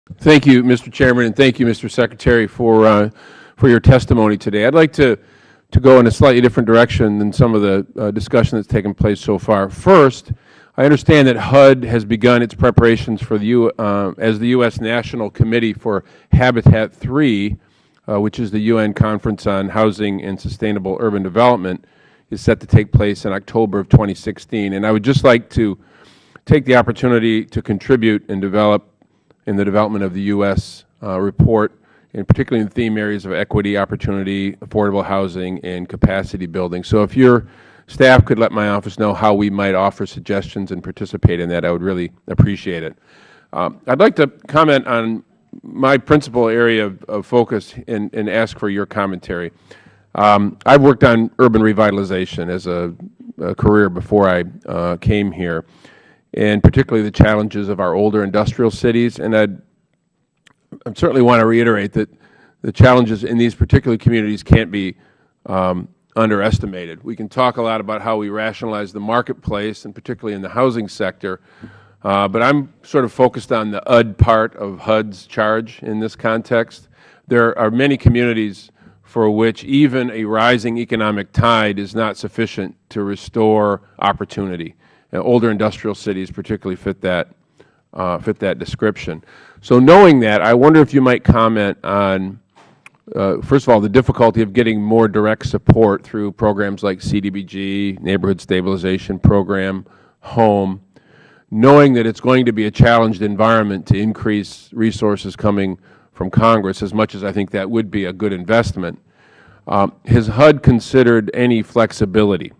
Thank you, Mr. Chairman, and thank you, Mr. Secretary, for your testimony today. I'd like to go in a slightly different direction than some of the discussion that's taken place so far. First, I understand that HUD has begun its preparations for as the U.S. National Committee for Habitat 3, which is the UN Conference on Housing and Sustainable Urban Development, is set to take place in October of 2016. And I would just like to take the opportunity to contribute and in the development of the U.S. report, and particularly in the theme areas of equity, opportunity, affordable housing, and capacity building. So if your staff could let my office know how we might offer suggestions and participate in that, I would really appreciate it. I'd like to comment on my principal area of focus and ask for your commentary. I've worked on urban revitalization as a career before I came here, and particularly the challenges of our older industrial cities. And I certainly want to reiterate that the challenges in these particular communities can't be underestimated. We can talk a lot about how we rationalize the marketplace, and particularly in the housing sector, but I'm sort of focused on the HUD part of HUD's charge in this context. There are many communities for which even a rising economic tide is not sufficient to restore opportunity. Older industrial cities particularly fit that description. So knowing that, I wonder if you might comment on, first of all, the difficulty of getting more direct support through programs like CDBG, Neighborhood Stabilization Program, HOME, knowing that it's going to be a challenged environment to increase resources coming from Congress, as much as I think that would be a good investment. Has HUD considered any flexibility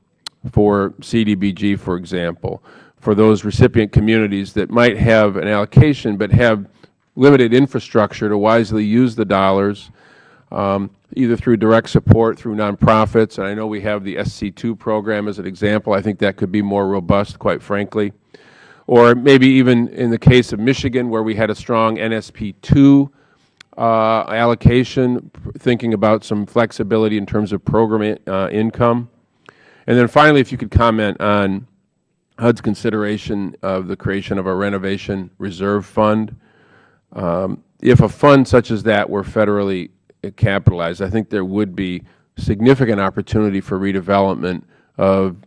for CDBG, for example, for those recipient communities that might have an allocation but have limited infrastructure to wisely use the dollars, either through direct support, through nonprofits? And I know we have the SC2 program as an example. I think that could be more robust, quite frankly. Or maybe even in the case of Michigan, where we had a strong NSP2 allocation, thinking about some flexibility in terms of program income. And then finally, if you could comment on HUD's consideration of the creation of a renovation reserve fund. If a fund such as that were federally capitalized, I think there would be significant opportunity for redevelopment of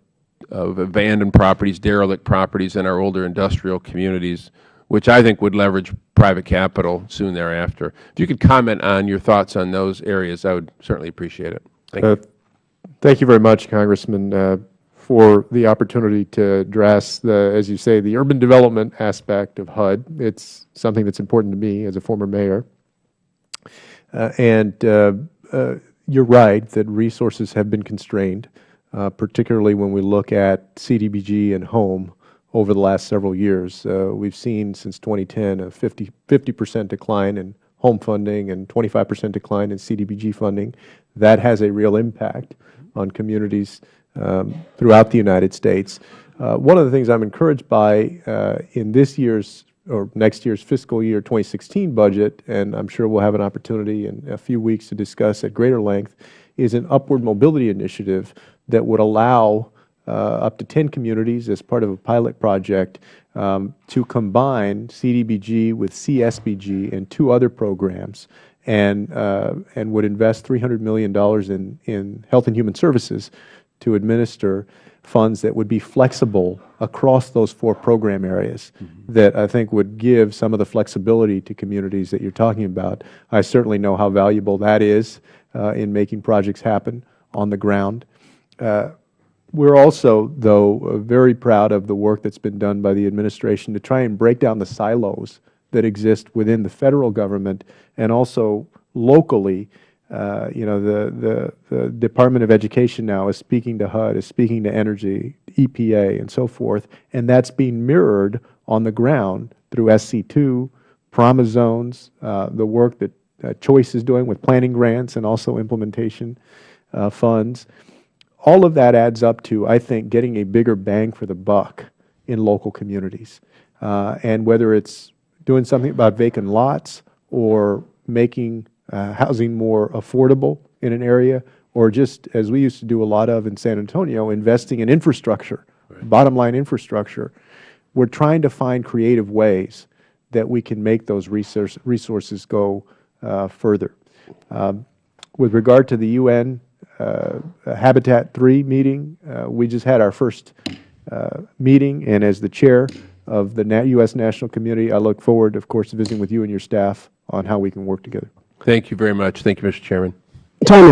abandoned properties, derelict properties in our older industrial communities, which I think would leverage private capital soon thereafter. If you could comment on your thoughts on those areas, I would certainly appreciate it. Thank you. Thank you very much, Congressman, for the opportunity to address as you say, the urban development aspect of HUD. It's something that's important to me as a former mayor. You're right that resources have been constrained, particularly when we look at CDBG and HOME over the last several years. We've seen since 2010 a 50% decline in HOME funding and 25% decline in CDBG funding. That has a real impact on communities throughout the United States. One of the things I'm encouraged by in this year's or next year's fiscal year 2016 budget, and I'm sure we'll have an opportunity in a few weeks to discuss at greater length, is an upward mobility initiative that would allow up to 10 communities as part of a pilot project to combine CDBG with CSBG and 2 other programs, and would invest $300 million in Health and Human Services to administer funds that would be flexible across those 4 program areas that I think would give some of the flexibility to communities that you're talking about. I certainly know how valuable that is in making projects happen on the ground. We're also, though, very proud of the work that's been done by the administration to try and break down the silos that exist within the Federal Government and also locally. The Department of Education now is speaking to HUD, is speaking to Energy, EPA, and so forth, and that's being mirrored on the ground through SC2, PROMIS zones, the work that Choice is doing with planning grants and also implementation funds. All of that adds up to, I think, getting a bigger bang for the buck in local communities. And whether it's doing something about vacant lots or making housing more affordable in an area, or just, as we used to do a lot of in San Antonio, investing in infrastructure, bottom line infrastructure, we're trying to find creative ways that we can make those resources go further. With regard to the UN Habitat 3 meeting, we just had our first meeting, and as the chair of the U.S. national community, I look forward, of course, to visiting with you and your staff on how we can work together. Thank you very much. Thank you, Mr. Chairman. Time